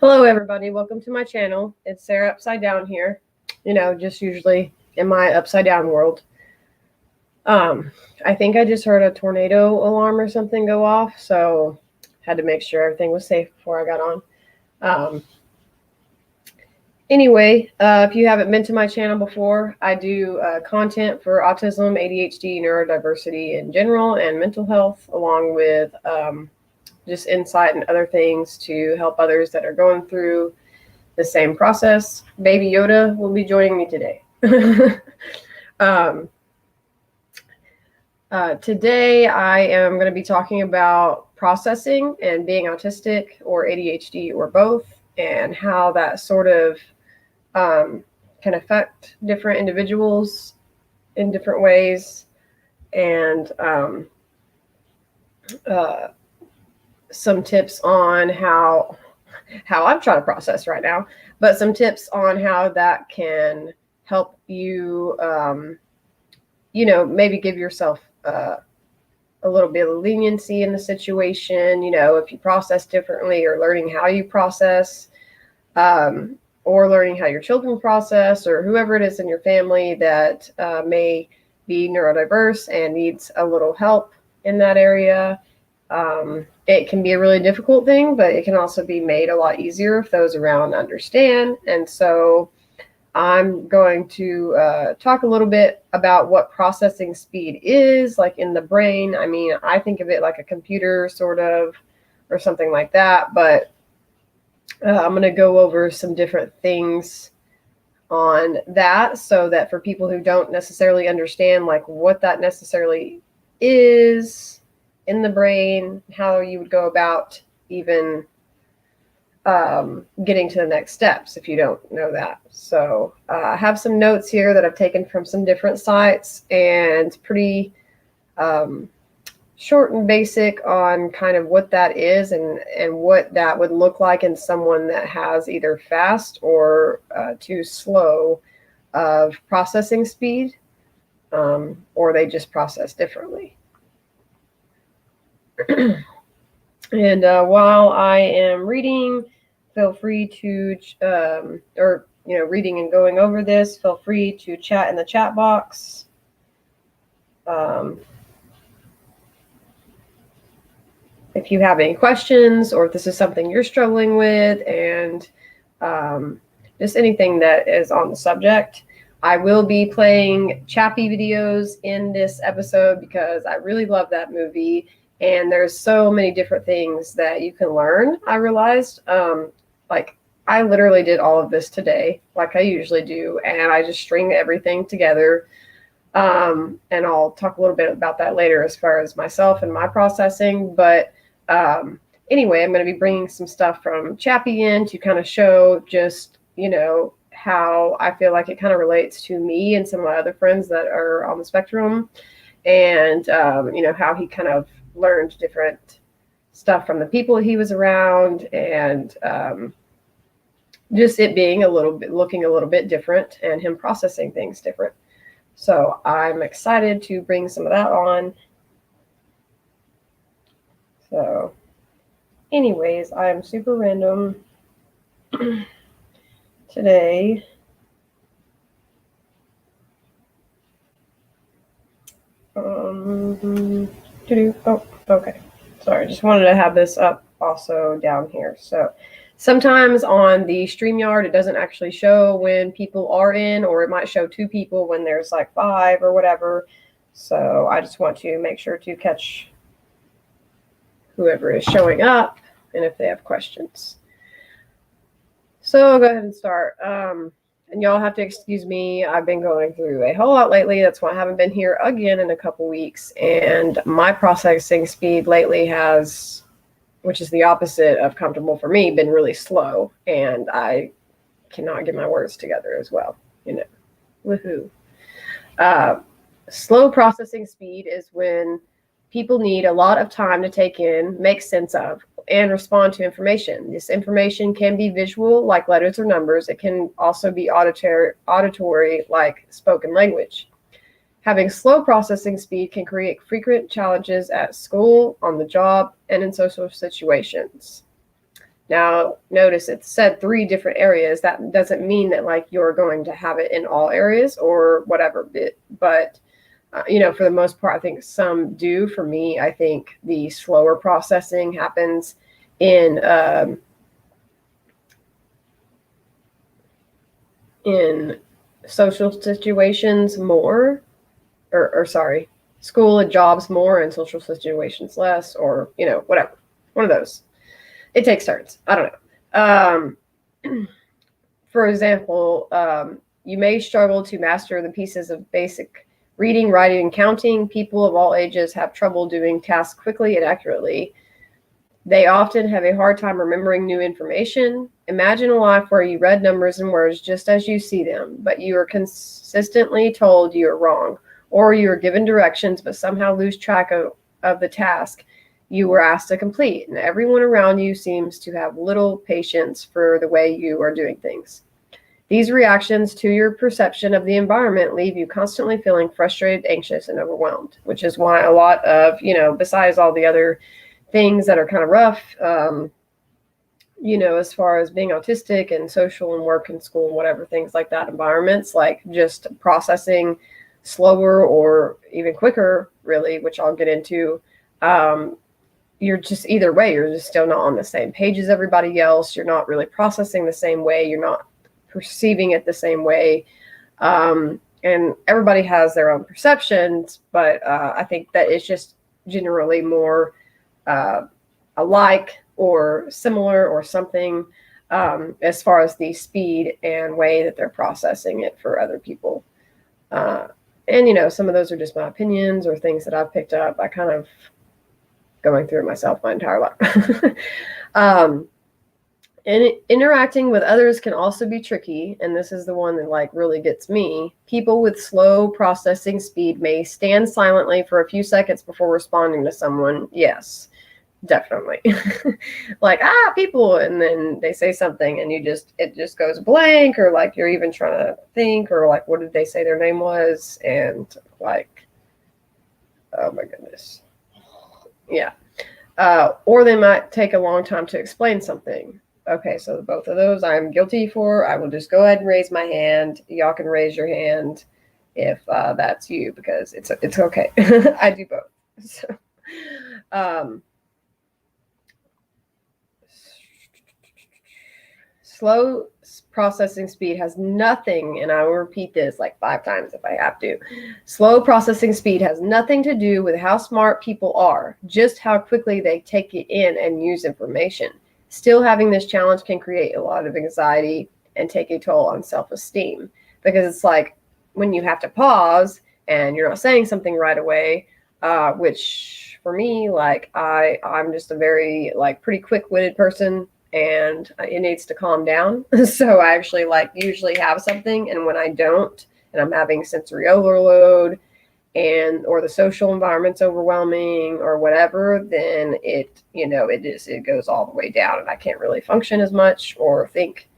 Hello, everybody. Welcome to my channel. It's Sarah Upside Down here. Just usually in my upside down world. I think I just heard a tornado alarm or something go off, so had to make sure everything was safe before I got on. Anyway, if you haven't been to my channel before, I do content for autism, ADHD, neurodiversity in general, and mental health, along with just insight and other things to help others that are going through the same process. Baby Yoda will be joining me today. Today I am going to be talking about processing and being autistic or ADHD or both, and how that sort of can affect different individuals in different ways, and some tips on how I'm trying to process right now, but some tips on how that can help you, maybe give yourself a little bit of leniency in the situation, if you process differently, or learning how you process, or learning how your children process, or whoever it is in your family that may be neurodiverse and needs a little help in that area. It can be a really difficult thing, but it can also be made a lot easier if those around understand. And so I'm going to talk a little bit about what processing speed is, like in the brain. I mean, I think of it like a computer sort of, or something like that, but I'm going to go over some different things on that, so that for people who don't necessarily understand like what that necessarily is in the brain, how you would go about even getting to the next steps if you don't know that. So I have some notes here that I've taken from some different sites, and pretty short and basic on kind of what that is, and what that would look like in someone that has either fast or too slow of processing speed, or they just process differently. And while I am reading, feel free to, reading and going over this, feel free to chat in the chat box. If you have any questions, or if this is something you're struggling with, and just anything that is on the subject. I will be playing Chappie videos in this episode because I really love that movie. And there's so many different things that you can learn, I realized. Like, I literally did all of this today, like I usually do, and I just string everything together. And I'll talk a little bit about that later as far as myself and my processing. But anyway, I'm going to be bringing some stuff from Chappie in to kind of show just, how I feel like it kind of relates to me and some of my other friends that are on the spectrum. And, how he kind of learned different stuff from the people he was around, and just it being looking a little bit different, and him processing things different. So I'm excited to bring some of that on. So anyways, I'm super random today. Oh, okay. Sorry, just wanted to have this up also down here. So sometimes on the StreamYard, it doesn't actually show when people are in, or it might show 2 people when there's like 5 or whatever. So I just want to make sure to catch whoever is showing up, and if they have questions. So I'll go ahead and start. And y'all have to excuse me. I've been going through a whole lot lately. That's why I haven't been here again in a couple weeks. And my processing speed lately has, which is the opposite of comfortable for me, been really slow. And I cannot get my words together as well. Woohoo. Slow processing speed is when people need a lot of time to take in, make sense of, and respond to information. This information can be visual, like letters or numbers. It can also be auditory, like spoken language. Having slow processing speed can create frequent challenges at school, on the job, and in social situations. Now, notice it said 3 different areas. That doesn't mean that like you're going to have it in all areas or whatever, but for the most part, I think some do. For me, I think the slower processing happens in social situations more, or sorry, school and jobs more and social situations less, or, whatever. One of those. It takes turns. I don't know. For example, you may struggle to master the pieces of basic reading, writing, and counting. People of all ages have trouble doing tasks quickly and accurately. They often have a hard time remembering new information. Imagine a life where you read numbers and words just as you see them, but you are consistently told you are wrong, or you are given directions but somehow lose track of the task you were asked to complete, and everyone around you seems to have little patience for the way you are doing things. These reactions to your perception of the environment leave you constantly feeling frustrated, anxious, and overwhelmed, which is why a lot of, besides all the other things that are kind of rough, as far as being autistic and social and work and school and whatever, things like that, environments, like just processing slower or even quicker, really, which I'll get into. You're just, either way, you're just still not on the same page as everybody else. You're not really processing the same way. You're not perceiving it the same way. And everybody has their own perceptions, but I think that it's just generally more alike or similar or something as far as the speed and way that they're processing it for other people. And, some of those are just my opinions or things that I've picked up. I kind of going through it myself my entire life. And interacting with others can also be tricky, and this is the one that like really gets me. People with slow processing speed may stand silently for a few seconds before responding to someone. Yes, definitely. Like, people, and then they say something and it just goes blank, or like you're even trying to think, or like, what did they say their name was? And like, oh my goodness. Yeah. Or they might take a long time to explain something. Okay, so both of those I'm guilty for. I will just go ahead and raise my hand. Y'all can raise your hand if that's you, because it's okay. I do both. So, slow processing speed has nothing, and I will repeat this like 5 times if I have to. Slow processing speed has nothing to do with how smart people are, just how quickly they take it in and use information. Still, having this challenge can create a lot of anxiety and take a toll on self-esteem, because it's like when you have to pause and you're not saying something right away, which for me, like I'm just a very like pretty quick-witted person, and it needs to calm down. So I actually like usually have something, and when I don't, and I'm having sensory overload, or the social environment's overwhelming or whatever, then it goes all the way down, and I can't really function as much or think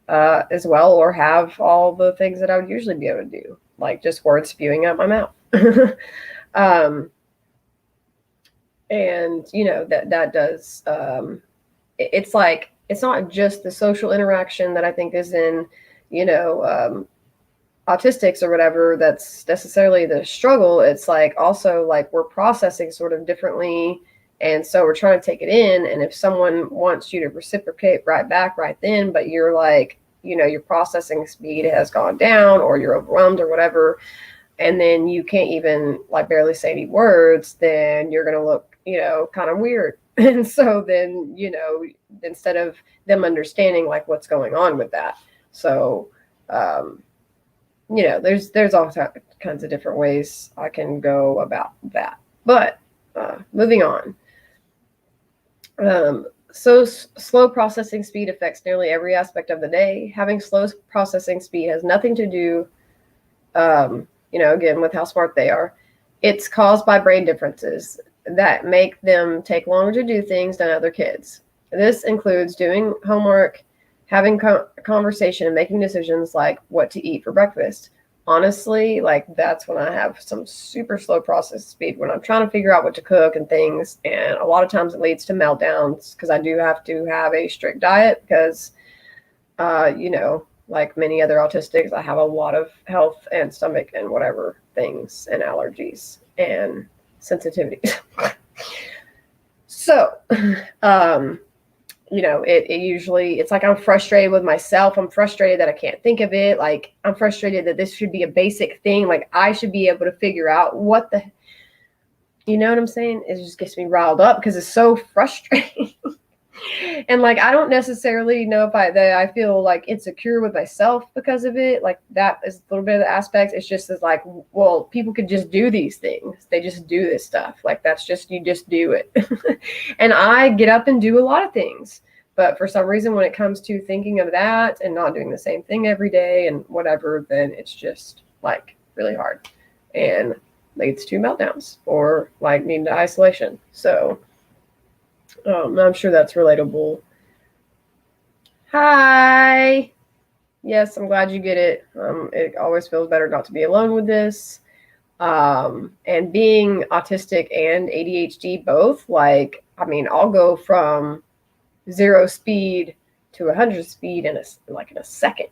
as well, or have all the things that I would usually be able to do, like just words spewing out my mouth. And that does it's like, it's not just the social interaction that I think is in autistics or whatever that's necessarily the struggle. It's like also like we're processing sort of differently, and so we're trying to take it in, and if someone wants you to reciprocate right back right then, but you're like your processing speed has gone down, or you're overwhelmed or whatever, and then you can't even like barely say any words, then you're going to look kind of weird. And so then instead of them understanding like what's going on with that, so there's all kinds of different ways I can go about that. But moving on. So slow processing speed affects nearly every aspect of the day. Having slow processing speed has nothing to do, again, with how smart they are. It's caused by brain differences that make them take longer to do things than other kids. This includes doing homework, having conversation, and making decisions like what to eat for breakfast. honestly, like that's when I have some super slow process speed when I'm trying to figure out what to cook and things. And a lot of times it leads to meltdowns because I do have to have a strict diet because, you know, like many other autistics, I have a lot of health and stomach and whatever things and allergies and sensitivities. So, you know, it usually, it's like I'm frustrated with myself. I'm frustrated that I can't think of it. Like, I'm frustrated that this should be a basic thing. Like, I should be able to figure out what the, you know what I'm saying? It just gets me riled up because it's so frustrating. And like, I don't necessarily know if I feel like insecure with myself because of it. Like, that is a little bit of the aspect. It's just as like, well, people could just do these things. They just do this stuff. Like, that's just, you just do it. And I get up and do a lot of things. But for some reason, when it comes to thinking of that and not doing the same thing every day and whatever, then it's just like really hard and leads to meltdowns or like needing to isolation. So I'm sure that's relatable. Hi. Yes, I'm glad you get it. It always feels better not to be alone with this. And being autistic and ADHD both, like, I mean, I'll go from 0 speed to 100 speed in a second.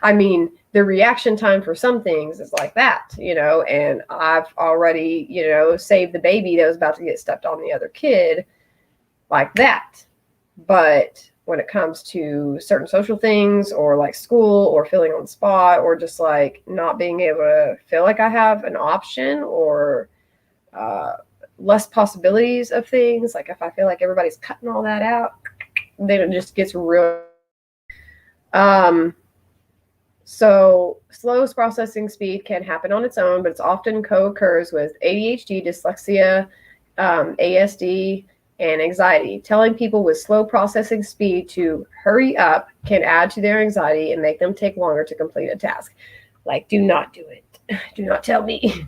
I mean, the reaction time for some things is like that, you know, and I've already, you know, saved the baby that was about to get stepped on the other kid like that. But when it comes to certain social things or like school or feeling on the spot or just like not being able to feel like I have an option or less possibilities of things, like if I feel like everybody's cutting all that out, then it just gets real. So slow processing speed can happen on its own, but it's often co-occurs with ADHD, dyslexia, ASD, and anxiety. Telling people with slow processing speed to hurry up can add to their anxiety and make them take longer to complete a task. Like, do not do it. Do not tell me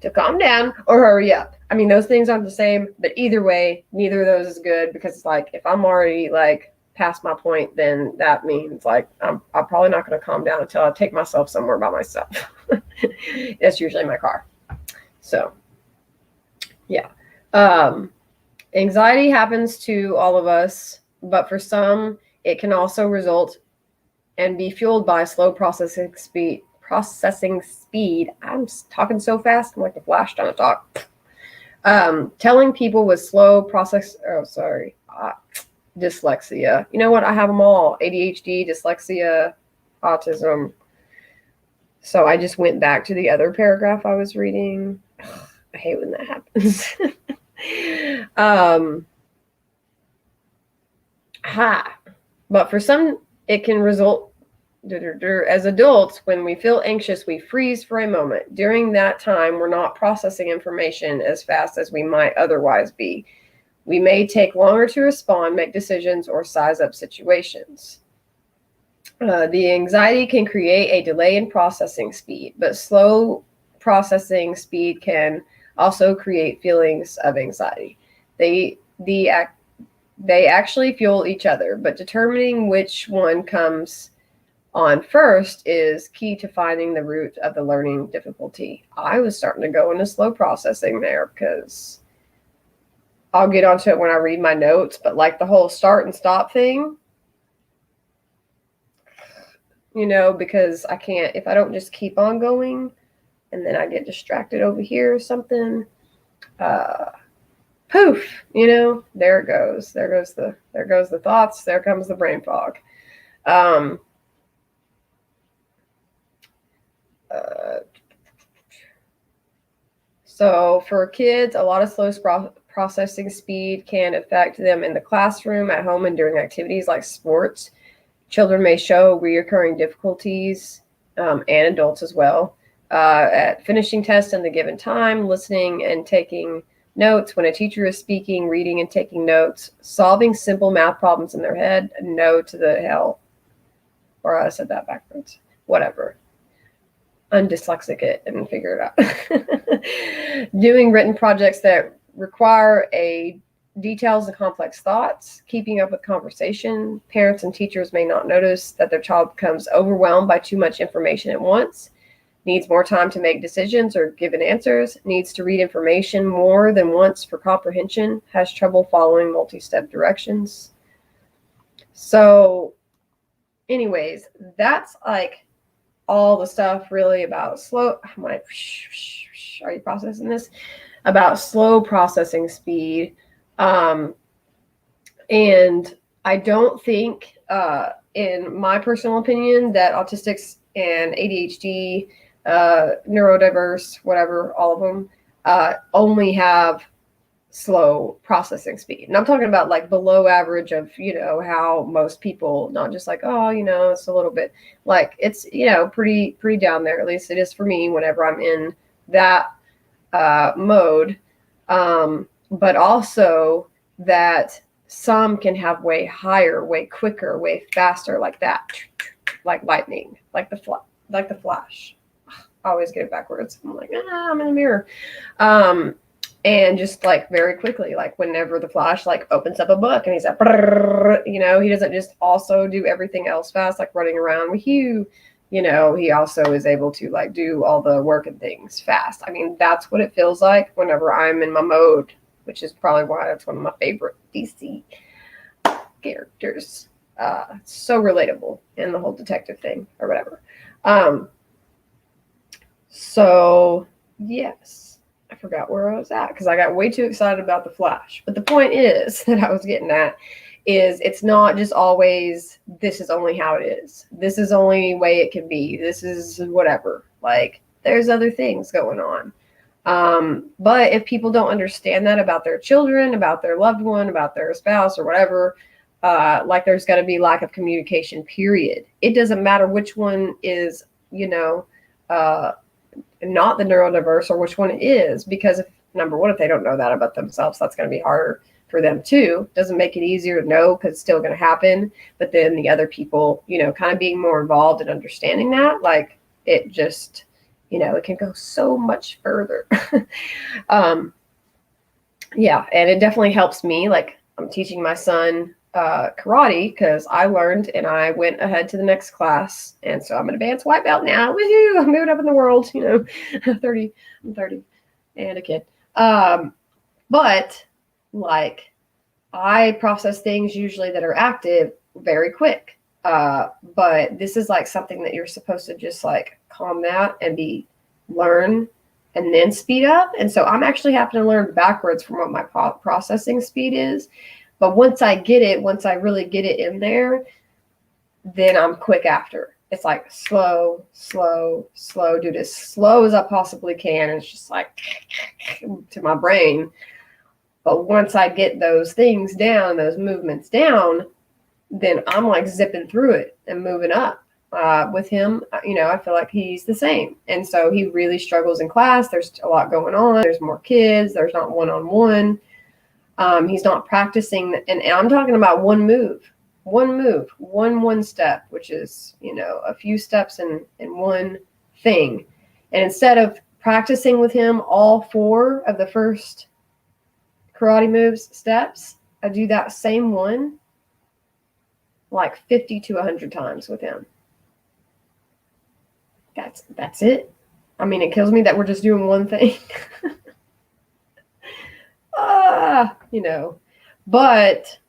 to calm down or hurry up. I mean, those things aren't the same, but either way, neither of those is good because it's like, if I'm already like past my point, then that means like I'm probably not going to calm down until I take myself somewhere by myself. That's usually my car. So, yeah. Anxiety happens to all of us, but for some, it can also result and be fueled by slow processing speed. I'm talking so fast, I'm like the Flash trying to talk. Telling people with slow dyslexia. You know what? I have them all. ADHD, dyslexia, autism. So I just went back to the other paragraph I was reading. I hate when that happens. But for some, it can result as adults, when we feel anxious, we freeze for a moment. During that time, we're not processing information as fast as we might otherwise be. We may take longer to respond, make decisions, or size up situations. The anxiety can create a delay in processing speed, but slow processing speed can also create feelings of anxiety. They actually fuel each other, but determining which one comes on first is key to finding the root of the learning difficulty. I was starting to go into slow processing there because I'll get onto it when I read my notes, but like the whole start and stop thing, you know, because I can't, if I don't just keep on going and then I get distracted over here or something, poof, you know, there it goes. There goes the thoughts. There comes the brain fog. So for kids, a lot of slow processing speed can affect them in the classroom, at home, and during activities like sports. Children may show recurring difficulties, and adults as well, at finishing tests in the given time, listening and taking notes when a teacher is speaking, reading and taking notes, solving simple math problems in their head. No to the hell. Or I said that backwards. Whatever. Undyslexic it and figure it out. Doing written projects that require details and complex thoughts, keeping up with conversation. Parents and teachers may not notice that their child becomes overwhelmed by too much information at once. needs more time to make decisions or give an answers, needs to read information more than once for comprehension, has trouble following multi-step directions. So anyways, that's like all the stuff really about slow. I'm like, are you processing this? About slow processing speed. And I don't think, in my personal opinion, that autistics and ADHD, neurodiverse, whatever, all of them, only have slow processing speed. And I'm talking about like below average of, how most people, not just like, oh, it's a little bit, like it's, pretty down there. At least it is for me whenever I'm in that mode. But also that some can have way higher, way quicker, way faster, like that, like lightning, like the flash. I always get it backwards. I'm like, I'm in the mirror. And just like very quickly, like whenever the Flash like opens up a book and he's like, he doesn't just also do everything else fast, like running around with you. He also is able to like do all the work and things fast. I mean, that's what it feels like whenever I'm in my mode, which is probably why that's one of my favorite DC characters. So relatable in the whole detective thing or whatever. So yes. I forgot where I was at because I got way too excited about the Flash. But the point is that I was getting at is it's not just always, this is only how it is. This is only way it can be. This is whatever. Like there's other things going on. But if people don't understand that about their children, about their loved one, about their spouse or whatever, like there's got to be lack of communication, period. It doesn't matter which one is, not the neurodiverse or which one it is, because if number one, if they don't know that about themselves, that's going to be harder for them too. Doesn't make it easier to know because it's still going to happen. But then the other people, kind of being more involved and understanding that, like it just, it can go so much further. Yeah. And it definitely helps me. Like I'm teaching my son karate because I learned and I went ahead to the next class, and so I'm an advanced white belt now. Woohoo! I'm moving up in the world. 30. I'm 30 and a kid. But like I process things usually that are active very quick. But this is like something that you're supposed to just like calm that and learn and then speed up. And so I'm actually having to learn backwards from what my processing speed is. But once I really get it in there, then I'm quick after. It's like slow, do it as slow as I possibly can. It's just like to my brain. But once I get those things down, those movements down, then I'm like zipping through it and moving up. With him, I feel like he's the same. And so he really struggles in class. There's a lot going on. There's more kids. There's not one-on-one. He's not practicing, and I'm talking about one step, which is, a few steps in one thing. And instead of practicing with him all 4 of the first karate moves steps, I do that same one like 50 to 100 times with him. That's it. I mean, it kills me that we're just doing one thing. But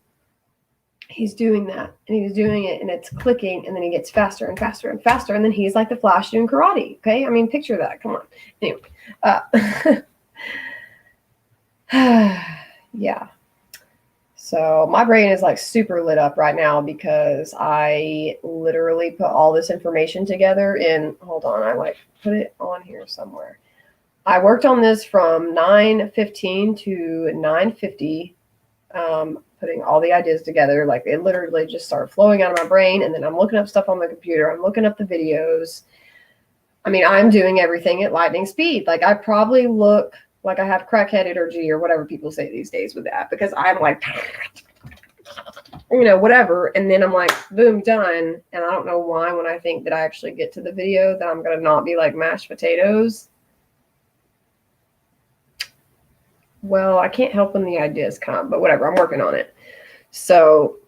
he's doing that and he's doing it and it's clicking, and then he gets faster and faster and faster. And then he's like the Flash doing karate. Okay. I mean, picture that. Come on. Anyway, yeah. So my brain is like super lit up right now because I literally put all this information together in, hold on, I like put it on here somewhere. I worked on this from 9:15 to 9:50, putting all the ideas together. Like it literally just started flowing out of my brain. And then I'm looking up stuff on the computer. I'm looking up the videos. I mean, I'm doing everything at lightning speed. Like I probably look like I have crackhead energy or whatever people say these days with that, because I'm like, whatever. And then I'm like, boom, done. And I don't know why when I think that I actually get to the video that I'm going to not be like mashed potatoes. Well, I can't help when the ideas come, but whatever, I'm working on it. So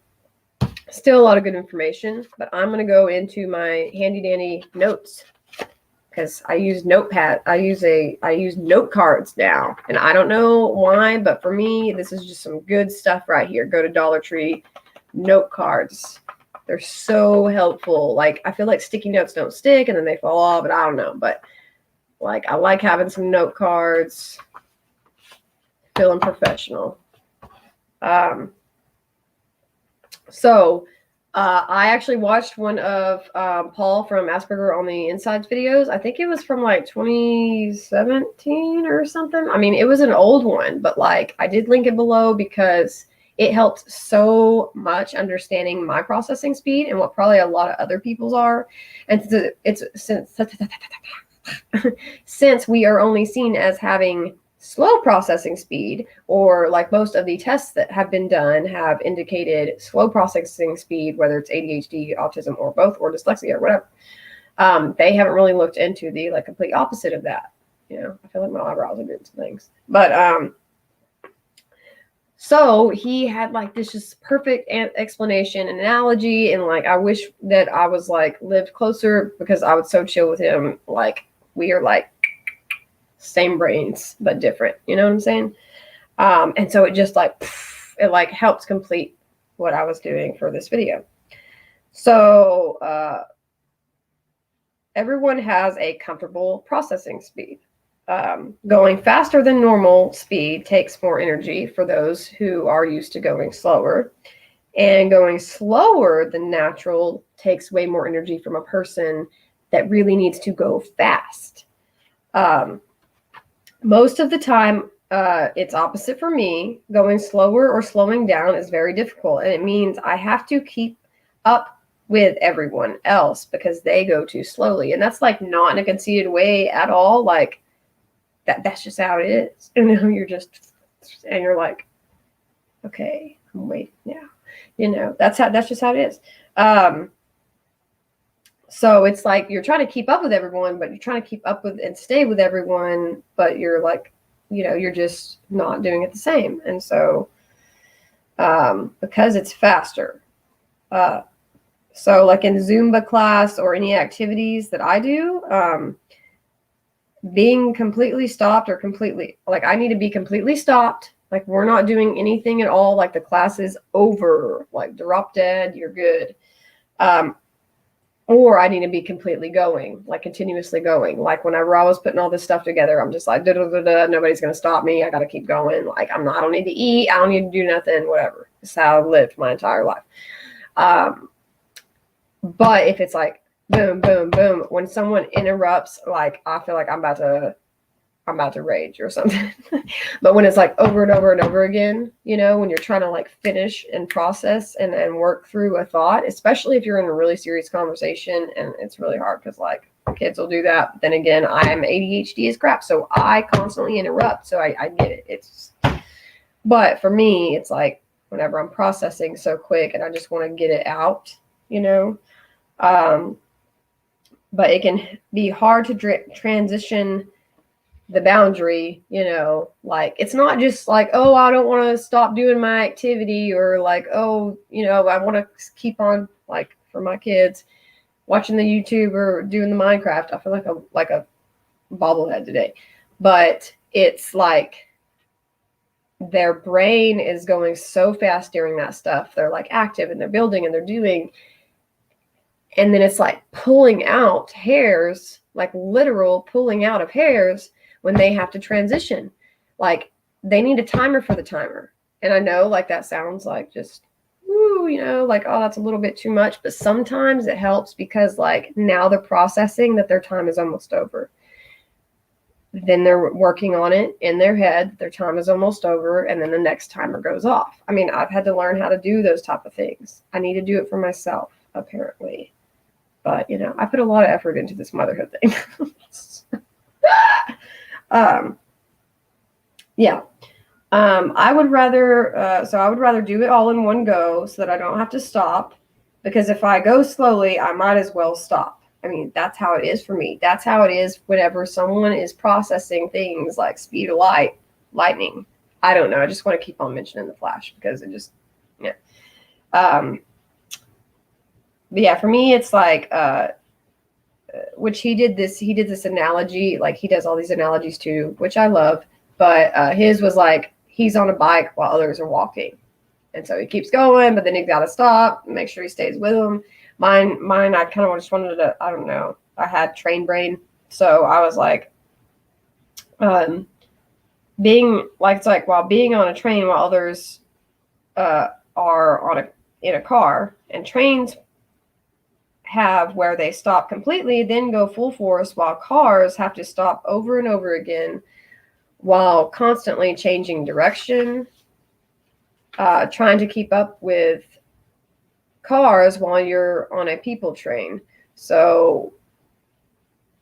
still a lot of good information, but I'm going to go into my handy dandy notes because I use Notepad. I use note cards now, and I don't know why, but for me, this is just some good stuff right here. Go to Dollar Tree, note cards. They're so helpful. Like, I feel like sticky notes don't stick and then they fall off, but I don't know. But like, I like having some note cards. Feeling professional. I actually watched one of Paul from Asperger on the Insides videos. I think it was from like 2017 or something. I mean, it was an old one, but like I did link it below because it helped so much understanding my processing speed and what probably a lot of other people's are. And since we are only seen as having slow processing speed, or like most of the tests that have been done have indicated slow processing speed, whether it's ADHD, autism, or both, or dyslexia, or whatever. They haven't really looked into the like complete opposite of that. You know, I feel like my eyebrows are doing some things, but so he had like this just perfect explanation and analogy, and like I wish that I was like lived closer because I would so chill with him. Like we are like same brains but different, you know what I'm saying? And so it just like it like helps complete what I was doing for this video. So everyone has a comfortable processing speed. Going faster than normal speed takes more energy for those who are used to going slower, and going slower than natural takes way more energy from a person that really needs to go fast. Most of the time, it's opposite for me. Going slower or slowing down is very difficult, and it means I have to keep up with everyone else because they go too slowly. And that's like not in a conceited way at all. Like that's just how it is. And you know, you're like, okay, I'm waiting now. You know, that's just how it is. So it's like you're trying to keep up with everyone, but you're trying to keep up with and stay with everyone, but you're like, you know, you're just not doing it the same. And so because it's faster. So like in Zumba class or any activities that I do, being completely stopped or completely, like I need to be completely stopped. Like we're not doing anything at all. Like the class is over, like drop dead, you're good. Or I need to be completely going, like continuously going. Like whenever I was putting all this stuff together, I'm just like, nobody's going to stop me. I got to keep going. Like I don't need to eat. I don't need to do nothing, whatever. It's how I've lived my entire life. But if it's like boom, boom, boom, when someone interrupts, like I feel like I'm about to rage or something. But when it's like over and over and over again, you know, when you're trying to like finish and process and work through a thought, especially if you're in a really serious conversation, and it's really hard because like kids will do that. But then again, I'm ADHD as crap, so I constantly interrupt. So I get it. But for me, it's like whenever I'm processing so quick and I just want to get it out, you know, but it can be hard to transition the boundary, you know, like it's not just like, oh, I don't want to stop doing my activity, or like, oh, you know, I want to keep on, like for my kids watching the YouTube or doing the Minecraft. I feel like a bobblehead today, but it's like their brain is going so fast during that stuff. They're like active and they're building and they're doing, and then it's like pulling out hairs, like literal pulling out of hairs when they have to transition. Like they need a timer for the timer. And I know like that sounds like just, woo, you know, like, oh, that's a little bit too much. But sometimes it helps because like now they're processing that their time is almost over. Then they're working on it in their head. Their time is almost over. And then the next timer goes off. I mean, I've had to learn how to do those type of things. I need to do it for myself, apparently. But, you know, I put a lot of effort into this motherhood thing. Yeah. I would rather do it all in one go so that I don't have to stop, because if I go slowly, I might as well stop. I mean, that's how it is for me. That's how it is whenever someone is processing things like speed of light, lightning. I don't know. I just want to keep on mentioning the Flash because it just, yeah. But yeah, for me, it's like, which he did this analogy, like he does all these analogies too, which I love, but his was like, he's on a bike while others are walking. And so he keeps going, but then he's got to stop, make sure he stays with them. Mine, I kind of just wanted to, I don't know, I had train brain. So I was like, being like, it's like while being on a train while others are in a car, and trains have where they stop completely, then go full force, while cars have to stop over and over again while constantly changing direction, trying to keep up with cars while you're on a people train. So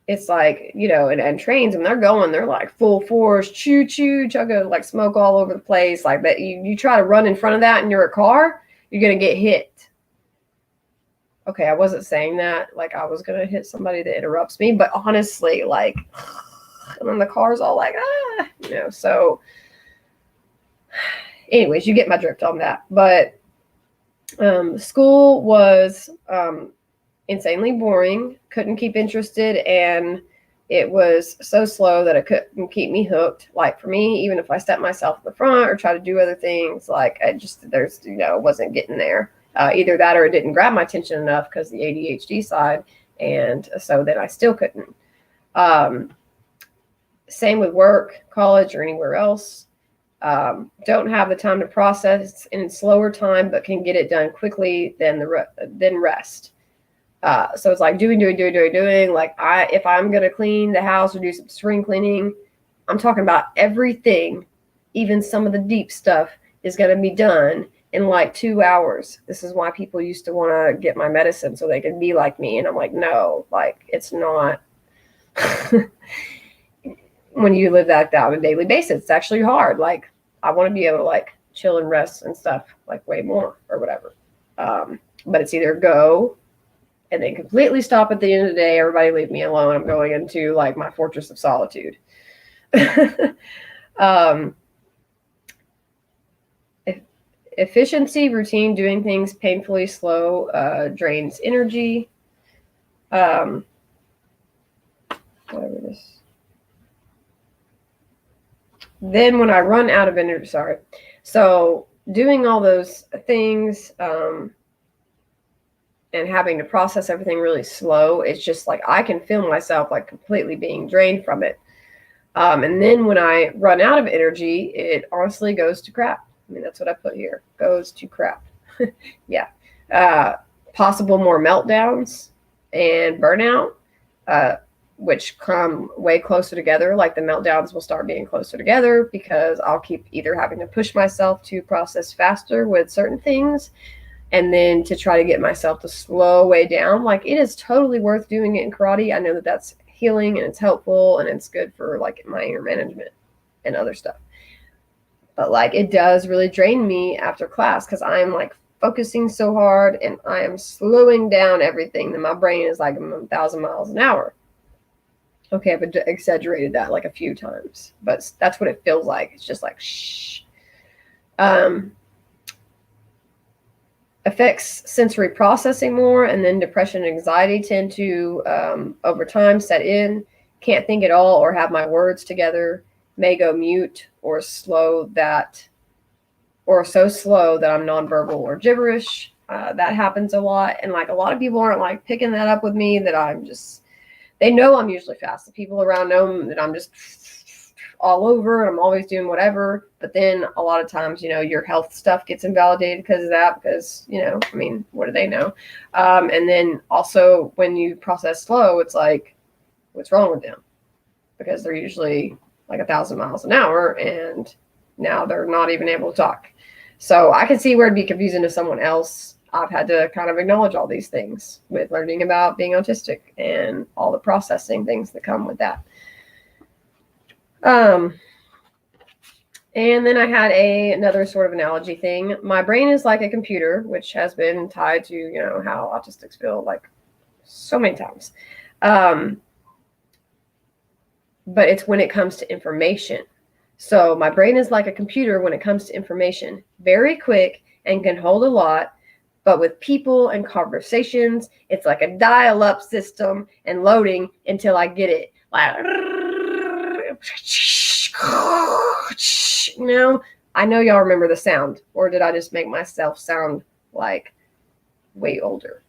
it's like, you know, and trains, when they're going, they're like full force, choo choo, chugga, like smoke all over the place, like that. You try to run in front of that and you're a car, you're going to get hit. Okay, I wasn't saying that like I was going to hit somebody that interrupts me, but honestly, like, and then the car's all like, you know, so anyways, you get my drift on that. But school was insanely boring, couldn't keep interested, and it was so slow that it couldn't keep me hooked. Like for me, even if I stepped myself in the front or try to do other things, like wasn't getting there. Either that or it didn't grab my attention enough because the ADHD side, and so then I still couldn't. Same with work, college, or anywhere else. Don't have the time to process in slower time, but can get it done quickly then rest. So it's like doing. Like if I'm going to clean the house or do some spring cleaning, I'm talking about everything, even some of the deep stuff is going to be done in like 2 hours. This is why people used to want to get my medicine so they could be like me. And I'm like, no, like it's not. When you live that on a daily basis, it's actually hard. Like I want to be able to like chill and rest and stuff like way more or whatever. But it's either go and then completely stop at the end of the day. Everybody leave me alone. I'm going into like my fortress of solitude. Efficiency, routine, doing things painfully slow, drains energy. Whatever this. Then when I run out of energy, so doing all those things, and having to process everything really slow, it's just like I can feel myself like completely being drained from it. And then when I run out of energy, it honestly goes to crap. I mean, that's what I put here. Goes to crap. Yeah. Possible more meltdowns and burnout, which come way closer together. Like the meltdowns will start being closer together because I'll keep either having to push myself to process faster with certain things, and then to try to get myself to slow way down. Like it is totally worth doing it in karate. I know that that's healing and it's helpful and it's good for like my anger management and other stuff. But like it does really drain me after class because I'm like focusing so hard and I am slowing down everything. That my brain is like 1,000 miles an hour. Okay, I've exaggerated that like a few times, but that's what it feels like. It's just like shh. Affects sensory processing more, and then depression and anxiety tend to over time set in. Can't think at all or have my words together. May go mute or so slow that I'm nonverbal or gibberish. That happens a lot, and like a lot of people aren't like picking that up with me. That they know I'm usually fast. The people around know that I'm just all over and I'm always doing whatever. But then a lot of times, you know, your health stuff gets invalidated because of that, because, you know, I mean, what do they know? And then also when you process slow, it's like, what's wrong with them? Because they're usually like 1,000 miles an hour and now they're not even able to talk. So I can see where it'd be confusing to someone else. I've had to kind of acknowledge all these things with learning about being autistic and all the processing things that come with that. And then I had another sort of analogy thing. My brain is like a computer, which has been tied to, you know, how autistics feel like so many times. But it's when it comes to information. So my brain is like a computer when it comes to information, very quick and can hold a lot, But with people and conversations, it's like a dial-up system and loading until I get it. Like, you know, I know y'all remember the sound, or did I just make myself sound like way older?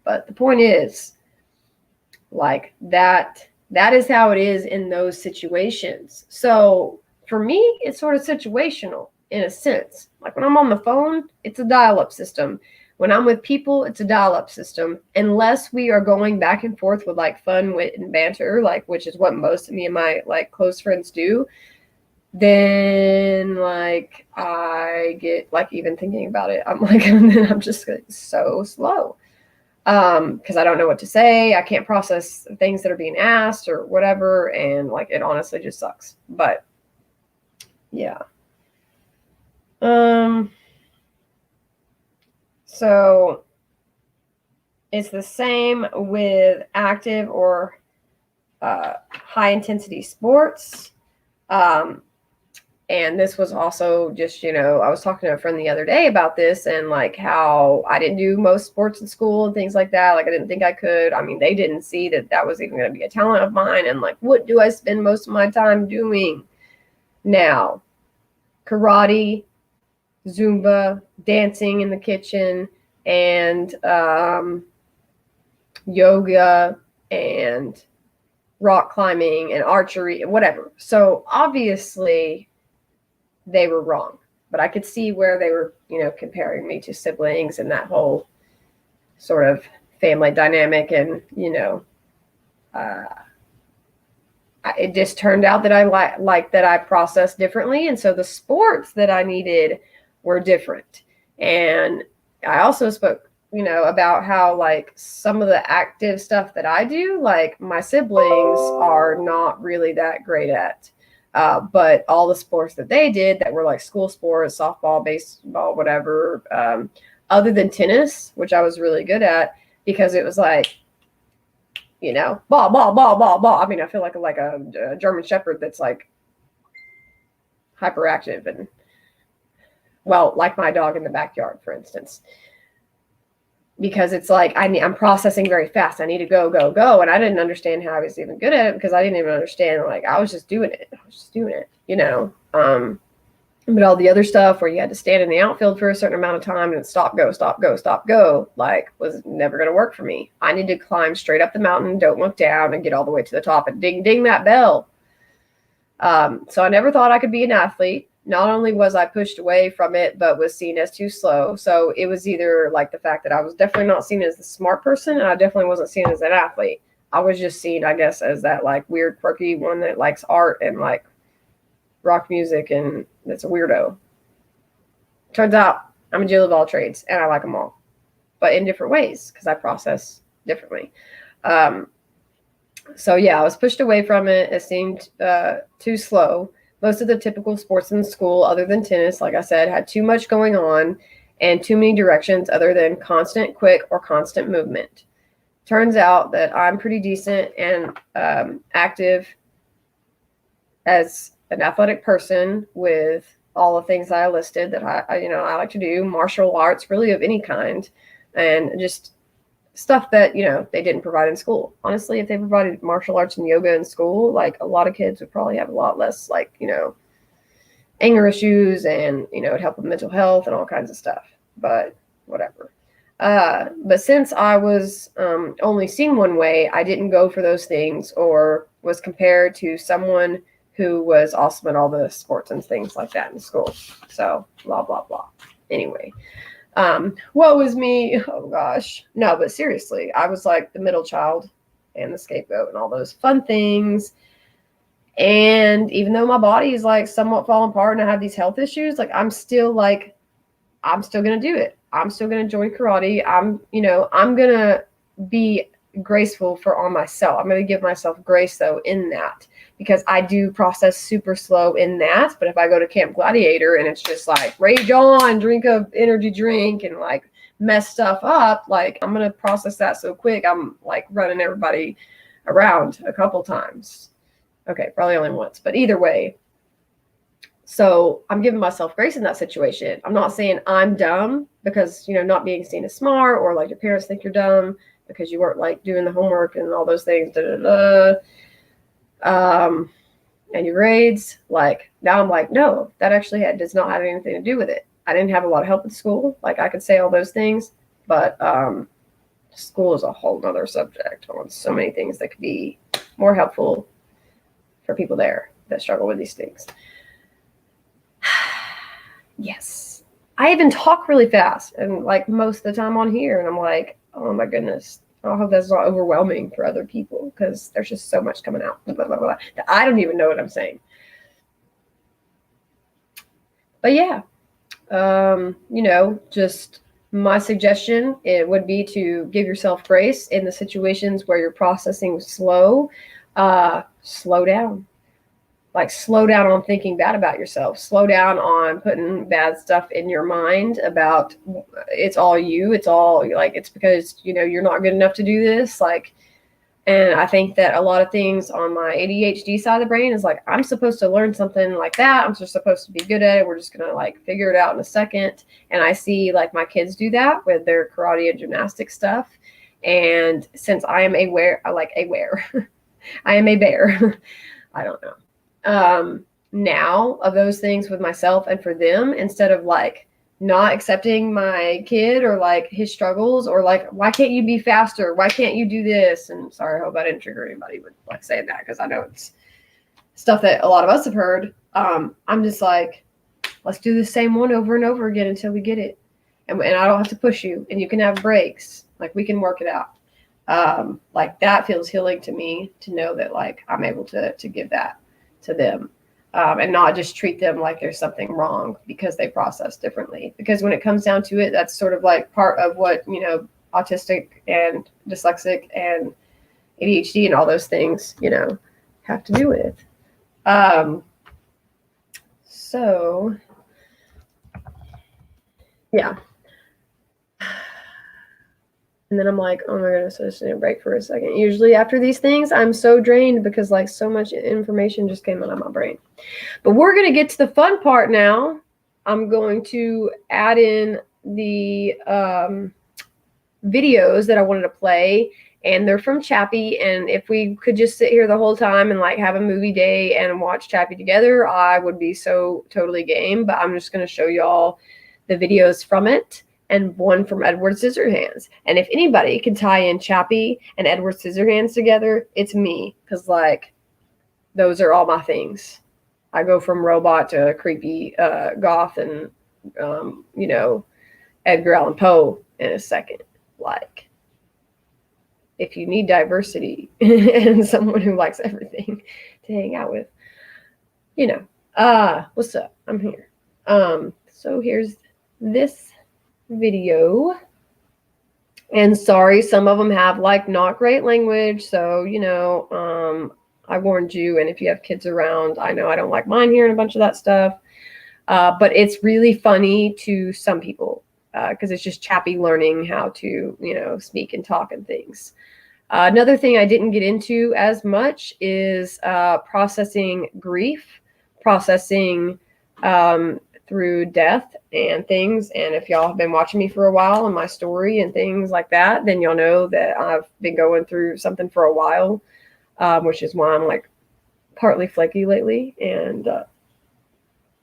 But the point is, like, that is how it is in those situations. So for me, it's sort of situational in a sense. Like when I'm on the phone, it's a dial-up system. When I'm with people, it's a dial-up system. Unless we are going back and forth with like fun, wit, and banter, like, which is what most of me and my like close friends do, then like I get like, even thinking about it, I'm like, and then I'm just like, so slow. Because I don't know what to say. I can't process things that are being asked or whatever. And like, it honestly just sucks. But yeah. So it's the same with active or high intensity sports. And this was also just, I was talking to a friend the other day about this and like how I didn't do most sports in school and things like that. Like I didn't think I could. I mean, they didn't see that that was even going to be a talent of mine. And like, what do I spend most of my time doing now? Karate, Zumba, dancing in the kitchen, and yoga and rock climbing and archery and whatever. So obviously they were wrong, but I could see where they were, comparing me to siblings and that whole sort of family dynamic. And, it just turned out that I like that I processed differently. And so the sports that I needed were different. And I also spoke, about how like some of the active stuff that I do, like my siblings are not really that great at. But all the sports that they did that were like school sports, softball, baseball, whatever, other than tennis, which I was really good at because it was like, ball, ball, ball, ball, ball. I mean, I feel like a German Shepherd that's like hyperactive and, well, like my dog in the backyard, for instance. Because it's like I'm processing very fast. I need to go, go, go. And I didn't understand how I was even good at it because I didn't even understand. Like, I was just doing it. But all the other stuff where you had to stand in the outfield for a certain amount of time and stop, go, stop, go, stop, go, like, was never going to work for me. I need to climb straight up the mountain, don't look down, and get all the way to the top and ding, ding that bell. So I never thought I could be an athlete. Not only was I pushed away from it, but was seen as too slow. So it was either like the fact that I was definitely not seen as the smart person, and I definitely wasn't seen as an athlete. I was just seen, I guess, as that like weird, quirky one that likes art and like rock music, and that's a weirdo. Turns out I'm a jill of all trades, and I like them all, but in different ways because I process differently. So yeah, I was pushed away from it. It seemed too slow. Most of the typical sports in school, other than tennis, like I said, had too much going on and too many directions other than constant, quick, or constant movement. Turns out that I'm pretty decent and active as an athletic person with all the things that I listed that I like to do, martial arts, really of any kind, and just stuff that, they didn't provide in school. Honestly, if they provided martial arts and yoga in school, like a lot of kids would probably have a lot less, like, anger issues and, it'd help with mental health and all kinds of stuff, but whatever. But since I was only seen one way, I didn't go for those things or was compared to someone who was awesome at all the sports and things like that in school. So blah, blah, blah. Anyway. What was me? Oh gosh. No, but seriously, I was like the middle child and the scapegoat and all those fun things. And even though my body is like somewhat falling apart and I have these health issues, like I'm still going to do it. I'm still going to join karate. I'm going to be graceful on myself. I'm going to give myself grace though in that, because I do process super slow in that. But if I go to Camp Gladiator and it's just like rage on, drink a energy drink and like mess stuff up, like I'm going to process that so quick. I'm like running everybody around a couple times. Okay, probably only once, but either way. So I'm giving myself grace in that situation. I'm not saying I'm dumb. because, you know, not being seen as smart, or like your parents think you're dumb because you weren't like doing the homework and all those things, and your grades. Like now I'm like, no, that actually does not have anything to do with it. I didn't have a lot of help at school. Like I could say all those things, but school is a whole nother subject on so many things that could be more helpful for people there that struggle with these things. Yes. I even talk really fast and like most of the time on here, and I'm like, oh my goodness, I hope that's not overwhelming for other people, because there's just so much coming out blah, blah, blah, that I don't even know what I'm saying. But yeah, you know, just my suggestion, it would be to give yourself grace in the situations where you're processing slow. Slow down. Like slow down on thinking bad about yourself. Slow down on putting bad stuff in your mind about it's all you. It's all like, it's because, you know, you're not good enough to do this. Like, and I think that a lot of things on my ADHD side of the brain is like, I'm supposed to learn something like that. I'm just supposed to be good at it. We're just going to like figure it out in a second. And I see like my kids do that with their karate and gymnastics stuff. And since I am aware, I am a bear. I don't know. Now of those things with myself and for them, instead of like not accepting my kid or like his struggles, or like, why can't you be faster? Why can't you do this? And sorry, I hope I didn't trigger anybody with like saying that, because I know it's stuff that a lot of us have heard. I'm just like, let's do the same one over and over again until we get it. And I don't have to push you, and you can have breaks. Like we can work it out. Like that feels healing to me, to know that like I'm able to give that to them, and not just treat them like there's something wrong because they process differently. Because when it comes down to it, that's sort of like part of what, you know, autistic and dyslexic and ADHD and all those things, you know, have to do with. So yeah. And then I'm like, oh my goodness, I just need a break for a second. Usually after these things, I'm so drained because like so much information just came out of my brain. But we're going to get to the fun part now. I'm going to add in the videos that I wanted to play, and they're from Chappie. And if we could just sit here the whole time and like have a movie day and watch Chappie together, I would be so totally game. But I'm just going to show y'all the videos from it, and one from Edward Scissorhands. And if anybody can tie in Chappie and Edward Scissorhands together, it's me, because like those are all my things. I go from robot to creepy goth and you know, Edgar Allan Poe in a second. Like, if you need diversity and someone who likes everything to hang out with, you know, what's up? I'm here. So here's this video, and sorry, some of them have like not great language, so you know, I warned you. And if you have kids around, I know I don't like mine hearing a bunch of that stuff, but it's really funny to some people, because it's just Chappie learning how to, you know, speak and talk and things. Another thing I didn't get into as much is processing grief, processing through death and things. And if y'all have been watching me for a while and my story and things like that, then y'all know that I've been going through something for a while, which is why I'm like partly flaky lately. And,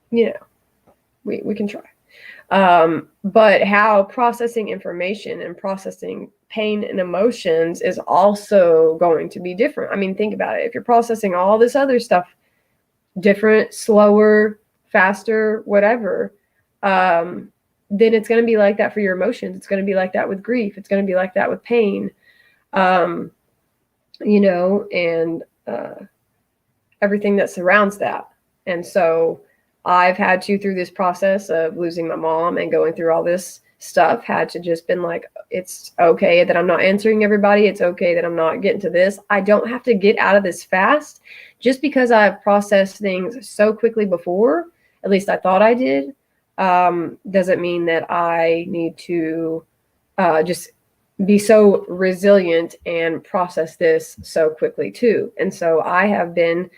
you know, we can try. But how processing information and processing pain and emotions is also going to be different. I mean, think about it. If you're processing all this other stuff different, slower, faster, whatever, then it's going to be like that for your emotions. It's going to be like that with grief. It's going to be like that with pain, you know, and everything that surrounds that. And so I've had to, through this process of losing my mom and going through all this stuff, had to just been like, it's okay that I'm not answering everybody. It's okay that I'm not getting to this. I don't have to get out of this fast. Just because I've processed things so quickly before, at least I thought I did, doesn't mean that I need to just be so resilient and process this so quickly too. And so I have been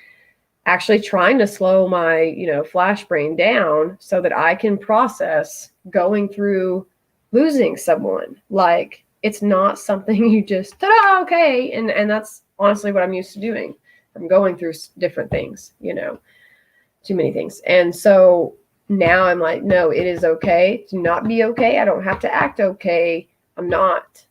actually trying to slow my, you know, flash brain down so that I can process going through losing someone. Like, it's not something you just, ta-da, okay. And that's honestly what I'm used to doing. I'm going through different things, you know, too many things. And so now I'm like, no, it is okay to not be okay. I don't have to act okay. I'm not.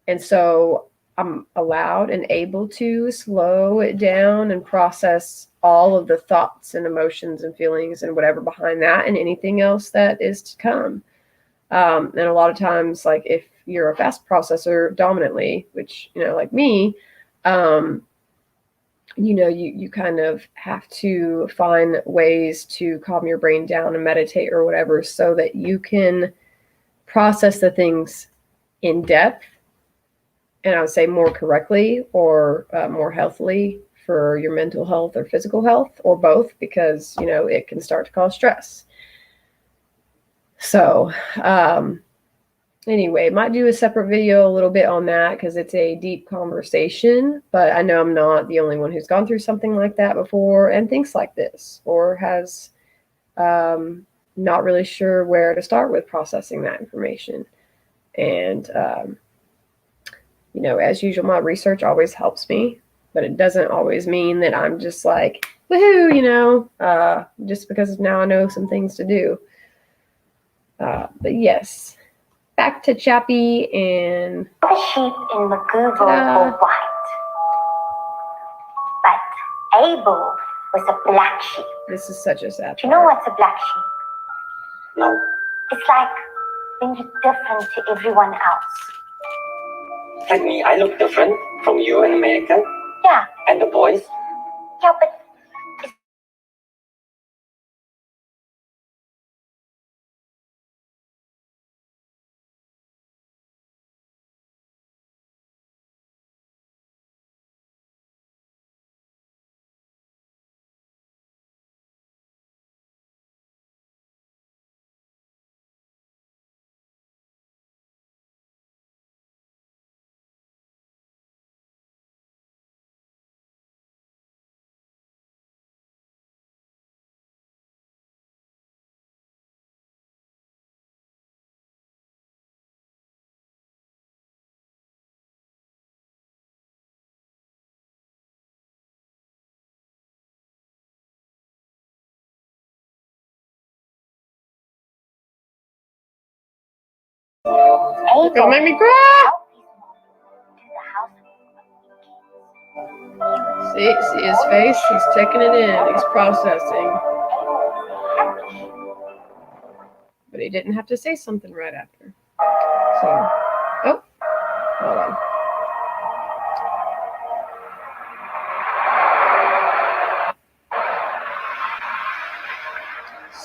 And so I'm allowed and able to slow it down and process all of the thoughts and emotions and feelings and whatever behind that and anything else that is to come. And a lot of times, like if you're a fast processor dominantly, which, you know, like me, you know, you kind of have to find ways to calm your brain down and meditate or whatever so that you can process the things in depth, and I would say more correctly or more healthily for your mental health or physical health or both, because, you know, it can start to cause stress. So anyway, might do a separate video a little bit on that because it's a deep conversation, but I know I'm not the only one who's gone through something like that before and thinks like this, or has not really sure where to start with processing that information. And, you know, as usual, my research always helps me, but it doesn't always mean that I'm just like, woohoo, you know, just because now I know some things to do. But yes, back to Chappie and the sheep in Magoo were white, but Abel was a black sheep. This is such a sad Do you know what's a black sheep? No. It's like when you're different to everyone else. Like me, I look different from you in America. Yeah. And the boys. Yeah, but Don't make me cry. See his face? He's taking it in. He's processing. But he didn't have to say something right after. So, oh, hold on.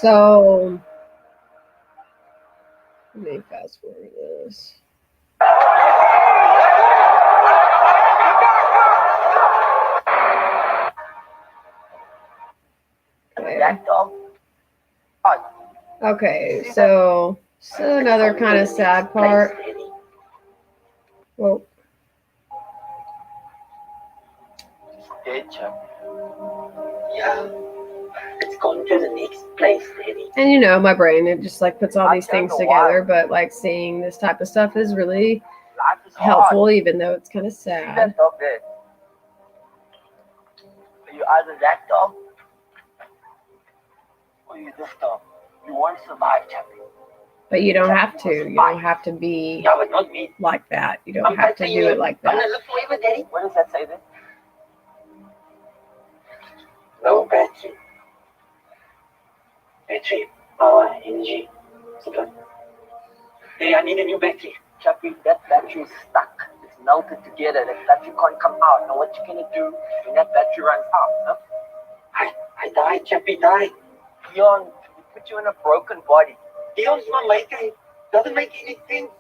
So, let me fast forward this. Okay, so another kind of sad part. Well, Yeah, it's gone to the next place, Daddy. and you know, my brain, it just like puts all these things together, but like seeing this type of stuff is really helpful, even though it's kind of sad. Are you either that dog or you this dog? You want to survive, Chappie. But you don't have to. You don't have to be Yeah, but not me. like that. You don't have to do it like I'm that. gonna live forever, Daddy. What does that say then? No battery. Battery, power, energy, supply. Hey, I need a new battery. Chappie, that battery is stuck. It's melted together. That battery can't come out. Now what you gonna do when that battery runs out? Huh? I died, Chappie, died. Dion, we put you in a broken body. Dion's my maker. He doesn't make any sense.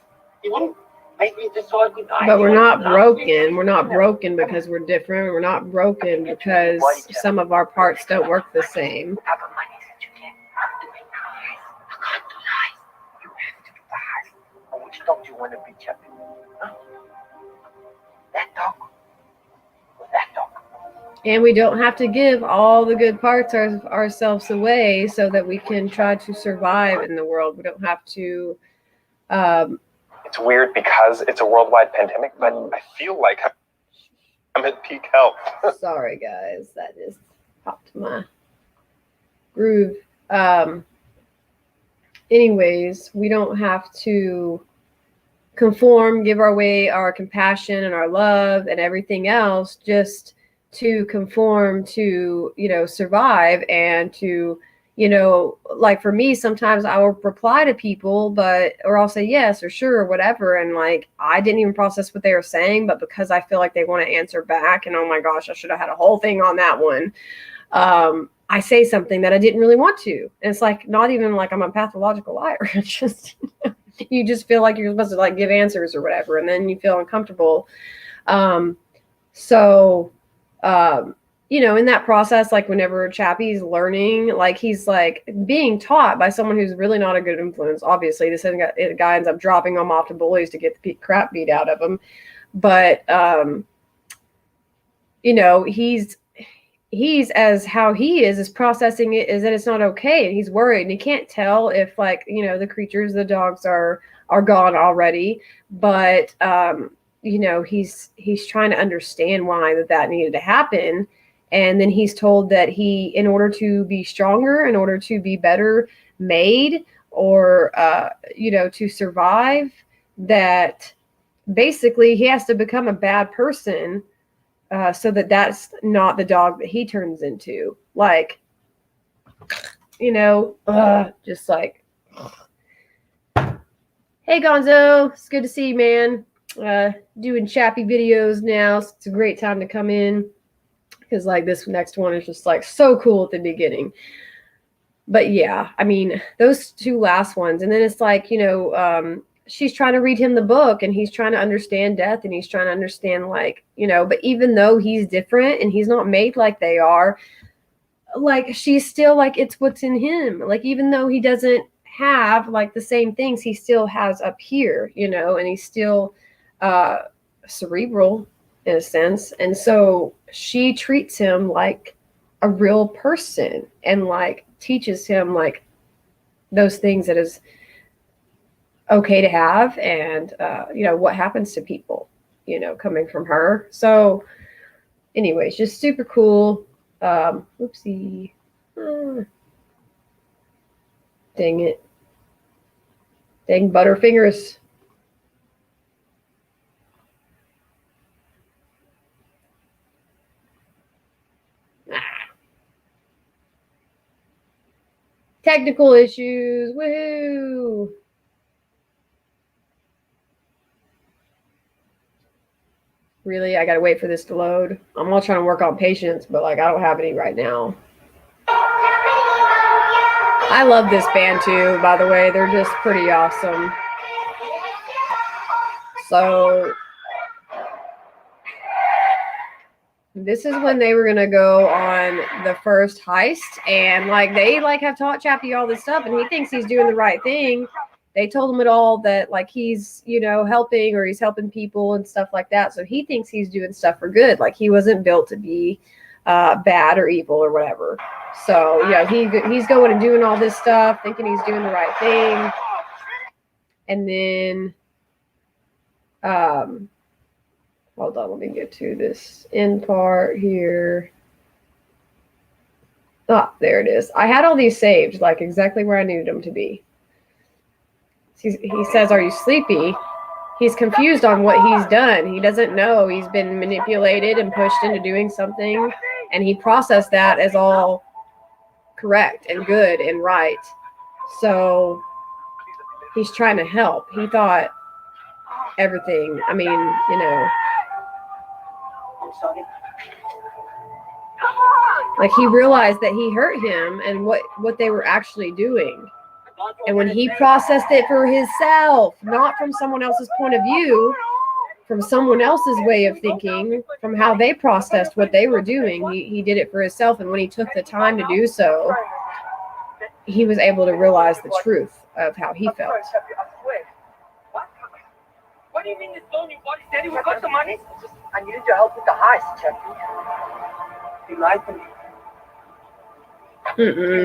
He wouldn't make me just so I could die. But we're not broken. We're not broken because we're different. We're not broken because some of our parts don't work the same. Papa, money that you get. I'm doing lies. I can't do lies. You have to do lies. Or which dog do you want to be, Chappie? Huh? That dog? Or that dog? And we don't have to give all the good parts of ourselves away so that we can try to survive in the world. We don't have to It's weird because it's a worldwide pandemic, but I feel like I'm at peak health. Sorry, guys. That just popped my groove. Anyways, we don't have to conform, give away our compassion and our love and everything else just to conform to, survive and to, like for me, sometimes I will reply to people, or I'll say yes or sure or whatever. And like, I didn't even process what they were saying, but because I feel like they want to answer back and oh my gosh, I should have had a whole thing on that one. I say something that I didn't really want to. And it's like, not even like I'm a pathological liar. It's just, you just feel like you're supposed to like give answers or whatever. And then you feel uncomfortable. In that process, like whenever Chappie's learning, like he's like being taught by someone who's really not a good influence. Obviously, this guy ends up dropping him off to bullies to get the crap beat out of him. But, he's as how he is processing it is that it's not okay. And he's worried and he can't tell if like, the creatures, the dogs are gone already. But, he's trying to understand why that needed to happen. And then he's told that in order to be stronger, in order to be better made or, to survive, that basically he has to become a bad person so that's not the dog that he turns into. Like, just like, hey, Gonzo, it's good to see you, man. Doing Chappie videos now. So it's a great time to come in because like this next one is just like so cool at the beginning. But yeah, I mean, those two last ones. And then it's like, she's trying to read him the book and he's trying to understand death and he's trying to understand like, but even though he's different and he's not made like they are, like she's still like, it's what's in him. Like, even though he doesn't have like the same things he still has up here, and he's still cerebral in a sense. And so she treats him like a real person and like teaches him like those things that is okay to have and what happens to people coming from her. So anyways, just super cool. Oopsie. Dang it, dang butterfingers. Technical issues. Woohoo. Really, I gotta wait for this to load. I'm all trying to work on patience, but like I don't have any right now. I love this band too, by the way. They're just pretty awesome. So this is when they were gonna go on the first heist, and like they like have taught Chappie all this stuff, and he thinks he's doing the right thing. They told him at all that like he's, helping or he's helping people and stuff like that. So he thinks he's doing stuff for good. Like he wasn't built to be bad or evil or whatever. So, he's going and doing all this stuff, thinking he's doing the right thing. And then, hold on, let me get to this end part here. Ah, there it is. I had all these saved, like exactly where I needed them to be. He says, "Are you sleepy?" He's confused on what he's done. He doesn't know he's been manipulated and pushed into doing something. And he processed that as all correct and good and right. So he's trying to help. He thought everything, I mean, like he realized that he hurt him and what they were actually doing. And when he processed it for himself, not from someone else's point of view, from someone else's way of thinking, from how they processed what they were doing, he did it for himself. And when he took the time to do so, he was able to realize the truth of how he felt. What do you mean this phone? You body steady? We got the money? I needed your help with the heist, Chappie. He lied to me.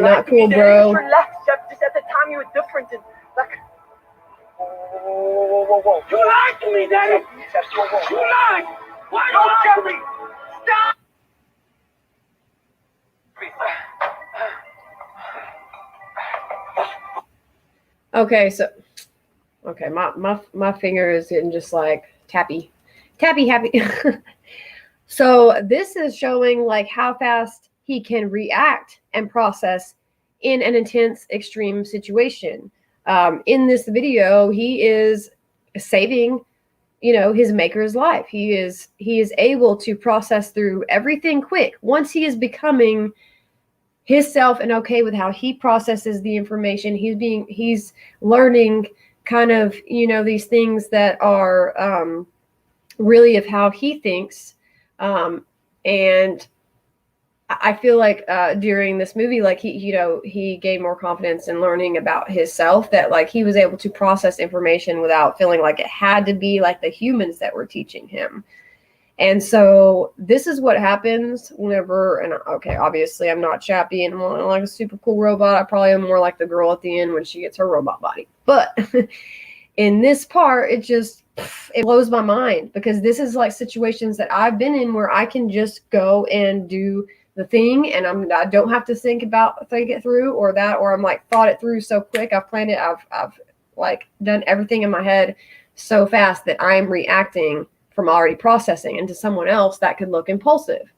Not cool, bro. Relax, Jeff. Just at the time you were different and like. whoa. You lied to me, Daddy. You lied. Why don't Chappie? Stop. Okay, so okay, my finger is getting just like tappy happy. So this is showing like how fast he can react and process in an intense, extreme situation. In this video, he is saving, his maker's life. He is able to process through everything quick. Once he is becoming himself and okay with how he processes the information, he's learning kind of, these things that are really of how he thinks. And I feel like during this movie, like he gained more confidence in learning about himself, that like he was able to process information without feeling like it had to be like the humans that were teaching him. And so this is what happens whenever, and okay, obviously I'm not Chappie and I'm not like a super cool robot. I probably am more like the girl at the end when she gets her robot body. But in this part, it blows my mind, because this is like situations that I've been in where I can just go and do the thing, and I don't have to think it through or I'm like thought it through so quick. I've planned it. I've like done everything in my head so fast that I'm reacting from already processing. And to someone else that could look impulsive.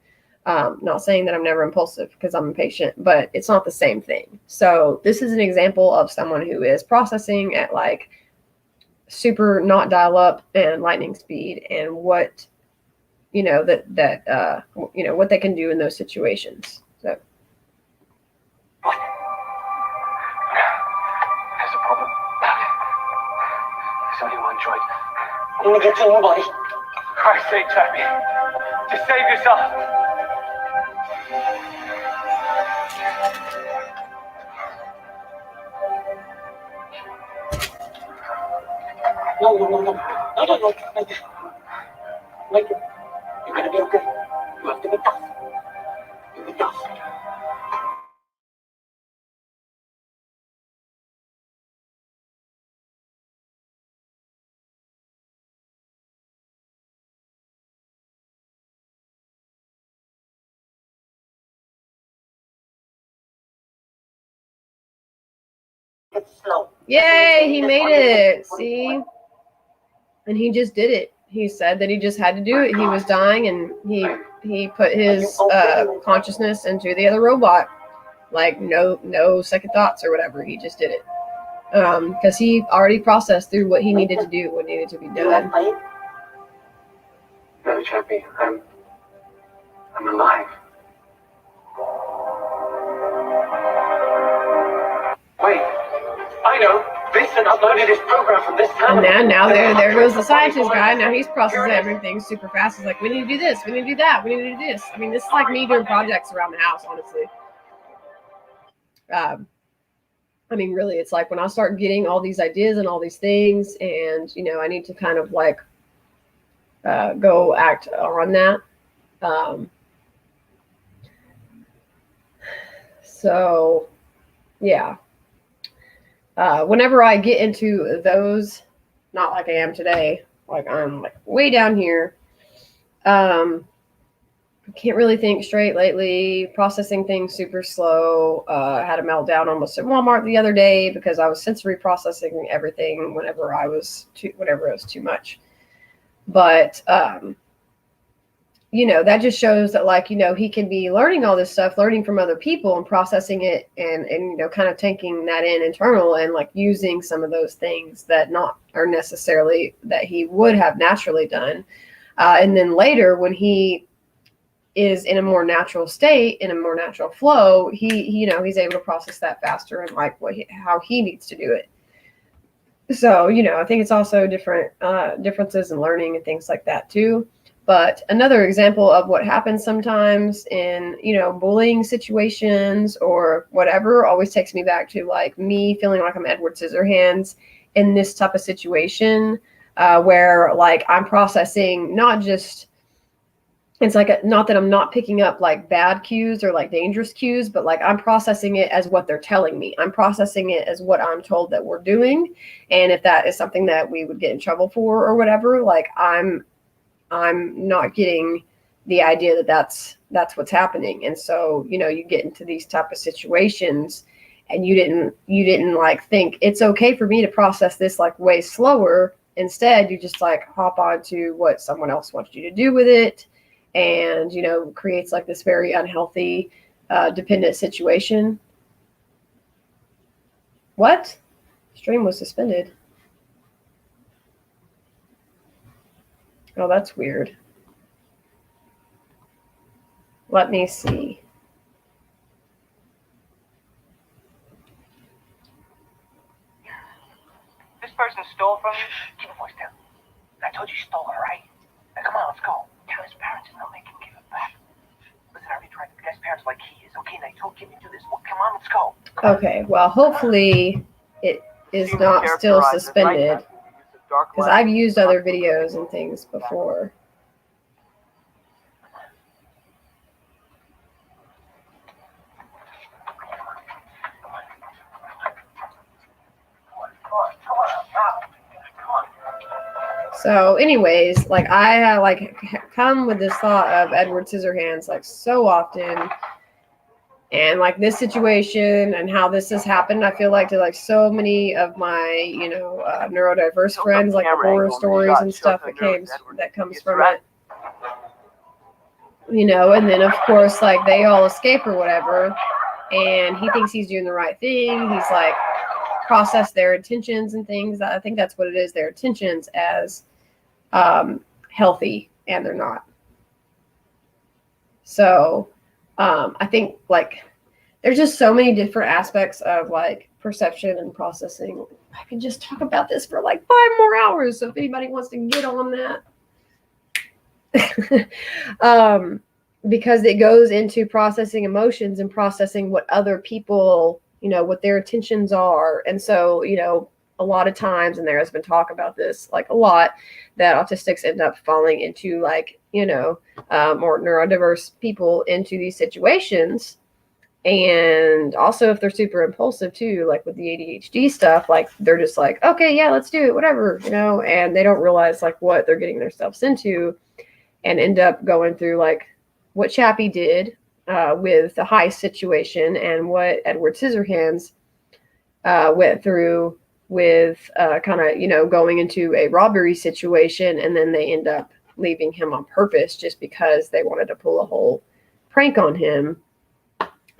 Not saying that I'm never impulsive, because I'm impatient, but it's not the same thing. So this is an example of someone who is processing at like super not dial up and lightning speed, and what what they can do in those situations. So There's a problem. There's only one droid. I'm gonna get to you, buddy. Christ's sake, Chappie. Just save yourself. No. Like, you're gonna be okay. You have to be tough. You be tough. It's slow. yay, he made it. See? And he just did it. He said that he just had to do it. He was dying, and he put his consciousness into the other robot. Like no second thoughts or whatever. He just did it. Because he already processed through what he needed to do, what needed to be done. No, Chappie, I'm alive. Wait, I know. Vincent uploaded his program from this And terminal. now there goes the scientist guy. Now he's processing everything super fast. He's like, we need to do this, we need to do that, we need to do this. I mean, this is like me doing projects around the house, honestly. I mean, really, it's like when I start getting all these ideas and all these things, and I need to kind of like go act on that. So yeah. Whenever I get into those, not like I am today, like I'm like way down here. Can't really think straight lately. Processing things super slow. Had a meltdown almost at Walmart the other day because I was sensory processing everything whenever it was too much. But that just shows that like he can be learning all this stuff, learning from other people and processing it, and kind of taking that in internal and like using some of those things that are necessarily that he would have naturally done, and then later when he is in a more natural state, in a more natural flow, he's able to process that faster and like how he needs to do it. So I think it's also different differences in learning and things like that too. But another example of what happens sometimes in, bullying situations or whatever always takes me back to like me feeling like I'm Edward Scissorhands in this type of situation, where like I'm processing not just it's like not that I'm not picking up like bad cues or like dangerous cues, but like I'm processing it as what they're telling me. I'm processing it as what I'm told that we're doing. And if that is something that we would get in trouble for or whatever, like I'm not getting the idea that that's what's happening. And so, you know, you get into these type of situations and you didn't like think it's okay for me to process this like way slower. Instead, you just like hop onto what someone else wants you to do with it, and, you know, creates like this very unhealthy dependent situation. What? Stream was suspended. Oh, that's weird. Let me see. This person stole from you? Keep your voice down. I told you you stole it, right? Now come on, let's go. Tell his parents and they'll make him give it back. Listen, I already tried to get his parents like he is. Okay, now you told Kim to do this. Well, come on, let's go. Okay, well, hopefully it is not still suspended, because I've used other videos and things before. So anyways, like I like come with this thought of Edward Scissorhands like so often, and like this situation and how this has happened, I feel like to like so many of my, you know, neurodiverse friends, like the horror stories and stuff that comes from it, you know. And then of course like they all escape or whatever, and he thinks he's doing the right thing. He's like process their intentions and things. I think that's what it is, their intentions as healthy, and they're not. So I think like there's just so many different aspects of like perception and processing. I could just talk about this for like 5 more hours, so if anybody wants to get on that. Because it goes into processing emotions and processing what other people, you know, what their intentions are. And so, you know, a lot of times, and there has been talk about this like a lot, that autistics end up falling into like, you know, more neurodiverse people into these situations. And also if they're super impulsive too, like with the ADHD stuff, like they're just like, okay, yeah, let's do it, whatever, you know, and they don't realize like what they're getting themselves into, and end up going through like what Chappie did with the heist situation, and what Edward Scissorhands went through with kind of, you know, going into a robbery situation, and then they end up leaving him on purpose just because they wanted to pull a whole prank on him.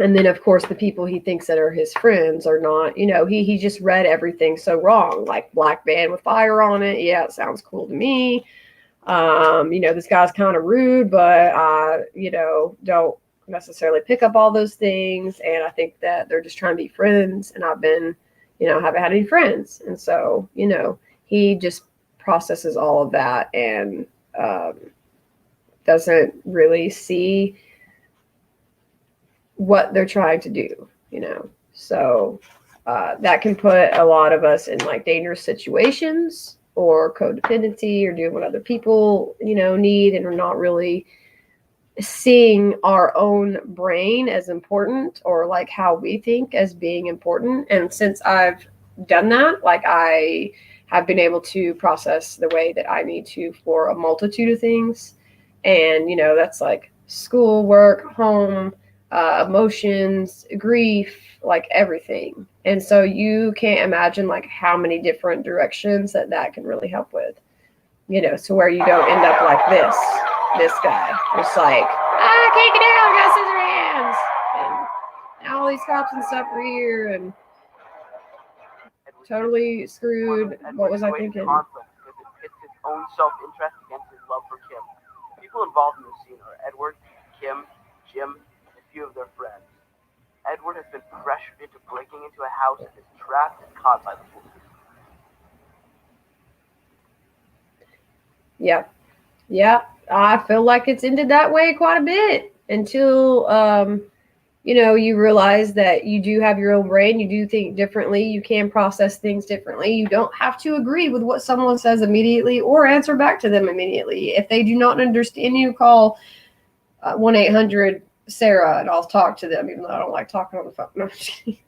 And then of course the people he thinks that are his friends are not, you know, he just read everything so wrong, like black band with fire on it. Yeah, it sounds cool to me. You know, this guy's kind of rude, but you know, don't necessarily pick up all those things. And I think that they're just trying to be friends, and I've been, you know, haven't had any friends. And so, you know, he just processes all of that, and doesn't really see what they're trying to do, you know. So that can put a lot of us in like dangerous situations, or codependency, or doing what other people, you know, need, and are not really seeing our own brain as important, or like how we think as being important. And since I've done that, like I have been able to process the way that I need to for a multitude of things. And, you know, that's like school, work, home, emotions, grief, like everything. And so you can't imagine like how many different directions that can really help with, you know, so where you don't end up like this guy, just like, I can't get out, I got scissor hands, and now all these cops and stuff are here, and totally screwed. What was I thinking? It's his own self-interest against his love for Kim. People involved in this scene are Edward, Kim, Jim, and a few of their friends. Edward has been pressured into breaking into a house and is trapped and caught by the police. Yep. Yeah, I feel like it's ended that way quite a bit until, you know, you realize that you do have your own brain. You do think differently. You can process things differently. You don't have to agree with what someone says immediately or answer back to them immediately. If they do not understand you, call 1-800-SARAH, and I'll talk to them, even though I don't like talking on the phone. No, I'm just kidding.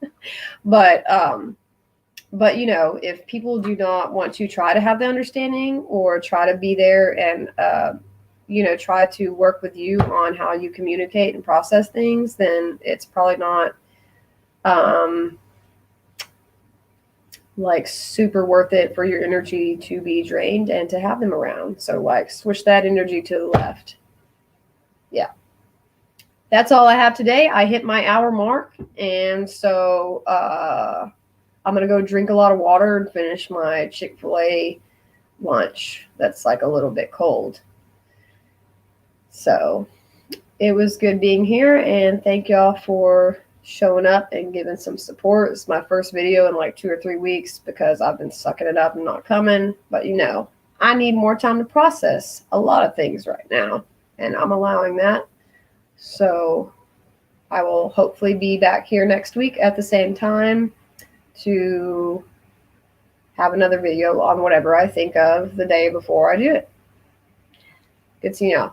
But you know, if people do not want to try to have the understanding or try to be there and you know, try to work with you on how you communicate and process things, then it's probably not like super worth it for your energy to be drained and to have them around. So like switch that energy to the left. Yeah. That's all I have today. I hit my hour mark, and so I'm going to go drink a lot of water and finish my Chick-fil-A lunch. That's like a little bit cold. So it was good being here, and thank y'all for showing up and giving some support. It's my first video in like 2 or 3 weeks because I've been sucking it up and not coming. But you know, I need more time to process a lot of things right now, and I'm allowing that. So I will hopefully be back here next week at the same time to have another video on whatever I think of the day before I do it. Good seeing y'all.